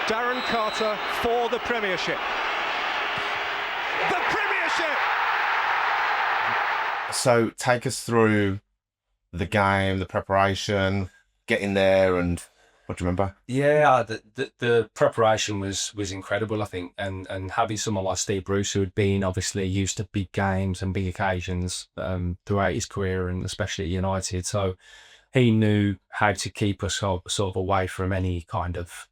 Darren Carter for the Premiership. The Premiership! So take us through the game, the preparation, getting there, and what do you remember? Yeah, the preparation was incredible, I think, and having someone like Steve Bruce, who had been obviously used to big games and big occasions throughout his career, and especially at United, so he knew how to keep us sort of away from any kind of,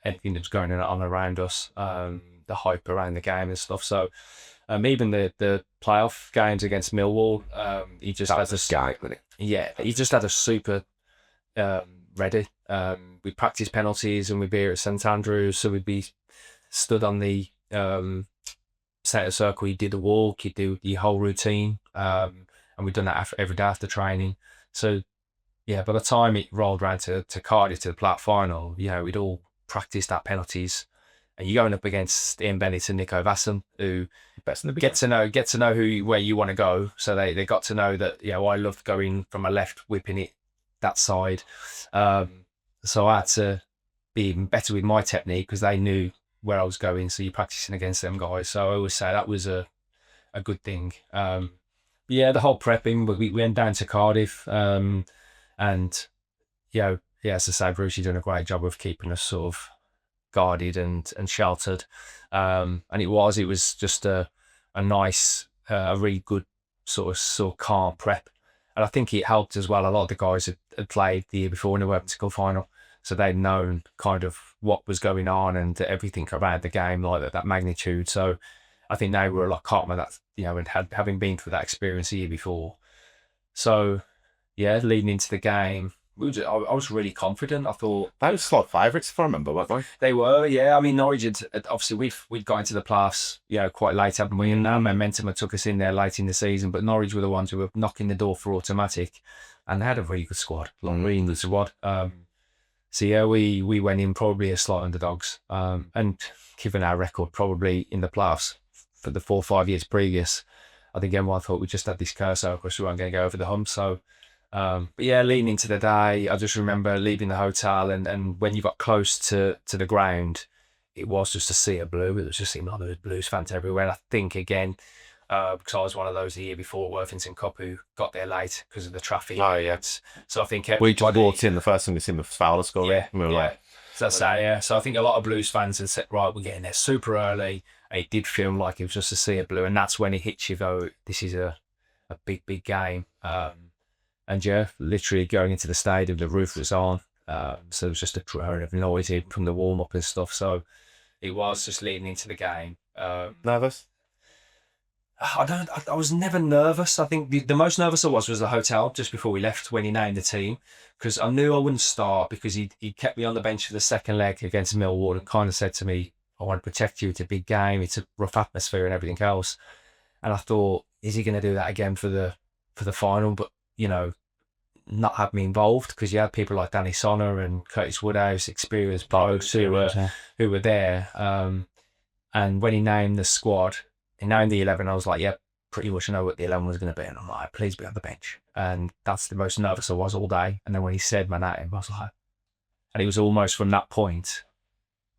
anything that's going on around us, the hype around the game and stuff. So even the playoff games against Millwall, he just had a sky, wasn't it? Yeah, he just had a super ready. We practiced penalties and we'd be here at St Andrews, so we'd be stood on the centre circle. You did the walk, you do your whole routine, and we'd done that every day after training. So yeah, by the time it rolled around to Cardiff, to the Platt final, we'd all practiced our penalties, and you're going up against Ian Bennett and Nico Vassam, who get to know where you want to go. So they got to know that I loved going from my left, whipping it that side. So I had to be even better with my technique because they knew where I was going. So you're practicing against them guys. So I always say that was a good thing. The whole prepping, we went down to Cardiff, and as I say, Bruce, you've done a great job of keeping us sort of guarded and sheltered. And it was just a nice, a really good sort of calm prep. And I think it helped as well. A lot of the guys had played the year before in the World Cup final, so they'd known kind of what was going on and everything around the game, like that magnitude. So I think they were a lot calmer, that and having been through that experience the year before. So leading into the game, I was really confident. I thought they were slight favourites, if I remember, weren't they? They were, yeah. I mean, Norwich had obviously we'd got into the playoffs, quite late, haven't we? And momentum had took us in there late in the season. But Norwich were the ones who were knocking the door for automatic, and they had a really good squad, really good squad. We went in probably as slight underdogs, and given our record, probably in the playoffs for the 4 or 5 years previous, I think everyone thought we just had this curse over us, we weren't going to go over the hump. So. Leading into the day, I just remember leaving the hotel, and when you got close to the ground, it was just a sea of blue. It was just seemed like there was Blues fans everywhere. And I think again, because I was one of those the year before Worthington Cup who got there late because of the traffic. Oh yeah. So I think we just walked in, the first thing we seen was Fowler scoring. Yeah, and we were like, so that's that. Yeah. So I think a lot of Blues fans had said, right, we're getting there super early. And it did feel like it was just a sea of blue, and that's when it hits you though. This is a big game. And literally going into the stadium, the roof was on. So it was just a drone of noise from the warm-up and stuff. So it was just leading into the game. Nervous? I was never nervous. I think the most nervous I was the hotel just before we left when he named the team, because I knew I wouldn't start because he kept me on the bench for the second leg against Millwall and kind of said to me, I want to protect you. It's a big game. It's a rough atmosphere and everything else. And I thought, is he going to do that again for the final? But, not have me involved, because you had people like Danny Sonner and Curtis Woodhouse, experienced blokes who were there. And when he named the squad, he named the 11, I was like, pretty much know what the 11 was going to be. And I'm like, please be on the bench. And that's the most nervous I was all day. And then when he said my name, I was like, and it was almost from that point,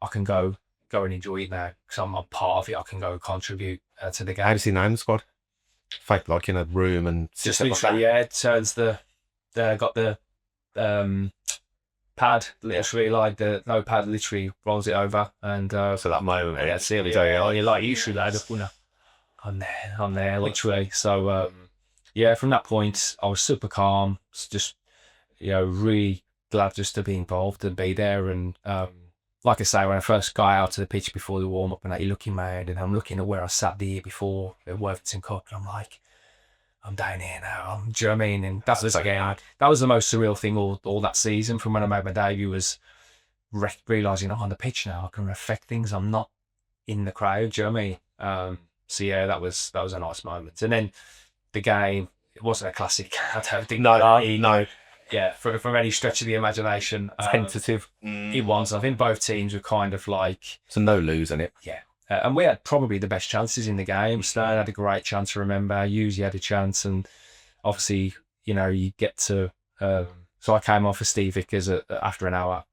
I can go and enjoy it now because I'm a part of it. I can go and contribute to the game. How does he name the squad? Fake like in a room and just literally, it turns got the pad, literally like the notepad literally rolls it over, and so that moment, see it. You're like, you should have on there, literally. So from that point, I was super calm, just really glad just to be involved and be there. And like I say, when I first got out to the pitch before the warm up, and you're looking mad, and I'm looking at where I sat the year before at Worthington Cup, and I'm like, I'm down here now. Do you know what I mean? And that was that was the most surreal thing all that season. From when I made my debut, was realising on the pitch now I can affect things. I'm not in the crowd. Do you know what I mean? That was a nice moment. And then the game, it wasn't a classic. I don't think. No. Yeah, from any stretch of the imagination. Tentative. It was. I think both teams were kind of like. So no lose in it. Yeah. And we had probably the best chances in the game. Stern had a great chance, I remember. Uzi had a chance. And obviously, you get to... so I came off for Steve Vickers after an hour.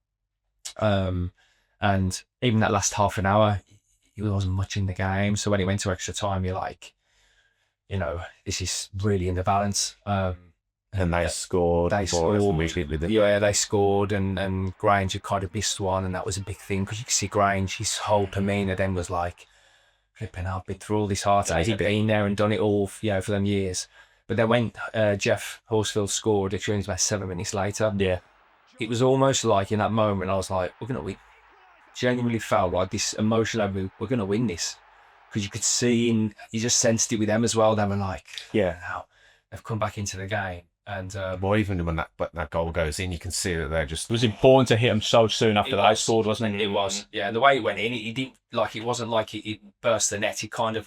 And And even that last half an hour, it wasn't much in the game. So when it went to extra time, you're like, this is really in the balance. And they scored. They scored. Immediately. Yeah, they scored, and Grange had kind of missed one, and that was a big thing because you could see Grange, his whole demeanour then was like, flipping, I've been through all this heartache. He'd been there and done it all, for them years. But then when Jeff Horsfield scored, it was about 7 minutes later. Yeah. It was almost like in that moment, I was like, we're going to win. Genuinely felt like this emotion over, we're going to win this. Because you could see, and you just sensed it with them as well. They were like, now they've come back into the game. And even when that goal goes in, you can see that they're just... It was important to hit them so soon after they scored, wasn't it? It was, yeah. The way it went in, it didn't, it wasn't like it burst the net. It kind of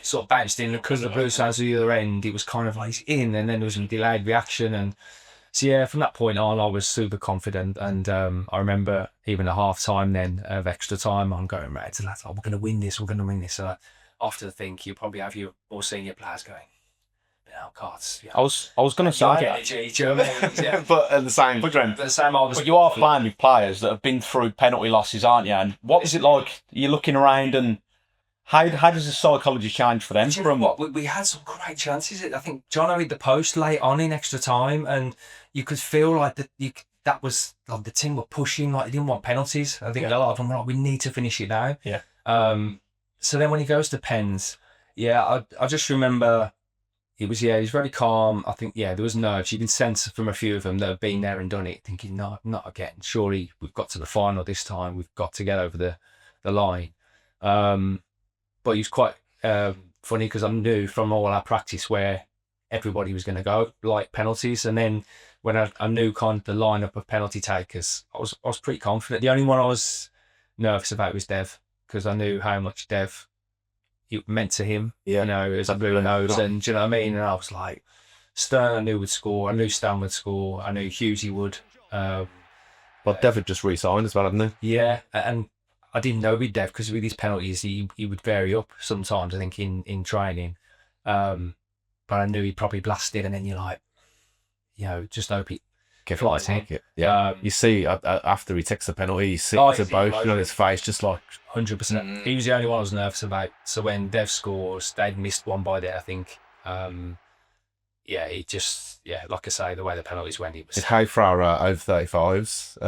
sort of bounced in, because the Blues fans at the other end, it was kind of like in, and then there was a delayed reaction. And so, yeah, from that point on, I was super confident. And I remember even at half time then of extra time, I'm going, right, so lads, we're going to win this, we're going to win this. So after the think, you'll probably have your more senior players going, cards. I was going to say that. But at the same But you are playing with players that have been through penalty losses, aren't you? And what is it like? You're looking around, and how does the psychology change for them? We had some great chances. I think John hit the post late on in extra time, and you could feel like that was like the team were pushing, like they didn't want penalties. I think a lot of them were like, we need to finish it now. Yeah. So then when he goes to pens, I just remember. He was very calm. I think, there was nerves. You can sense from a few of them that have been there and done it, thinking, no, not again. Surely we've got to the final this time. We've got to get over the line. But he was quite funny, because I knew from all our practice where everybody was going to go, like penalties. And then when I knew kind of the lineup of penalty takers, I was pretty confident. The only one I was nervous about was Dev, because I knew how much Dev it meant to him, as a blue nose, and do you know what I mean? And I was like, Stern I knew would score, I knew Stan would score, I knew Hughesy would. But Dev had just re-signed as well, hadn't he? Yeah, and I didn't know with Dev, because with his penalties, he would vary up sometimes, I think, in training. But I knew he'd probably blast it, and then you're like, just hope he flies in. Yeah. You see, after he takes the penalty, he sees the emotion on his face, just like... 100%. He was the only one I was nervous about. So when Dev scores, they'd missed one by there, I think. It just, like I say, the way the penalties went, it was... It's Hay Farah over 35s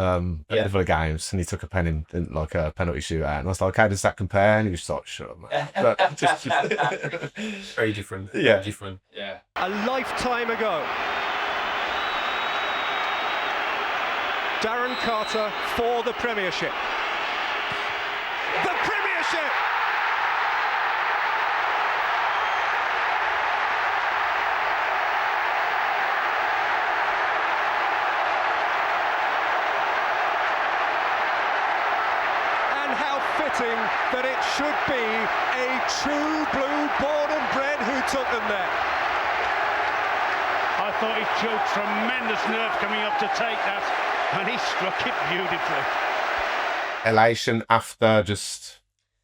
over the games, and he took a pen in like a penalty shootout, and I was like, how does that compare? And he was like, shut up, man. Very different. Yeah. Very different. Yeah. A lifetime ago, Darren Carter for the Premiership. The Premiership! And how fitting that it should be a true blue born and bred who took them there. I thought he showed tremendous nerve coming up to take that, and he struck it beautifully. Elation after just...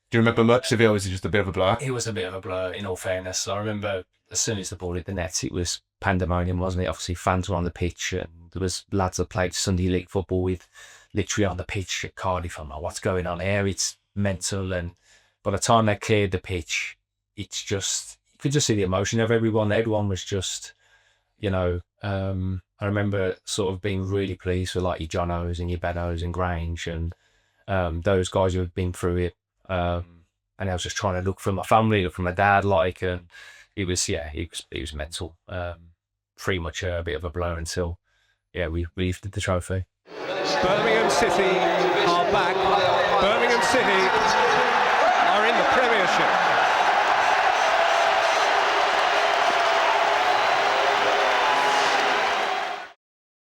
Do you remember much of it, or was it just a bit of a blur? It was a bit of a blur, in all fairness. I remember as soon as the ball hit the net, it was pandemonium, wasn't it? Obviously, fans were on the pitch, and there was lads that played Sunday League football with literally on the pitch at Cardiff. I'm like, what's going on here? It's mental. And by the time they cleared the pitch, it's just... You could just see the emotion of everyone. Everyone was just, I remember sort of being really pleased for like your Jonos and your Benos and Grange and those guys who had been through it. And I was just trying to look for my family, look for my dad, and it was mental. Pretty much a bit of a blow until, we lifted the trophy. Birmingham City are back. Birmingham City are in the Premiership.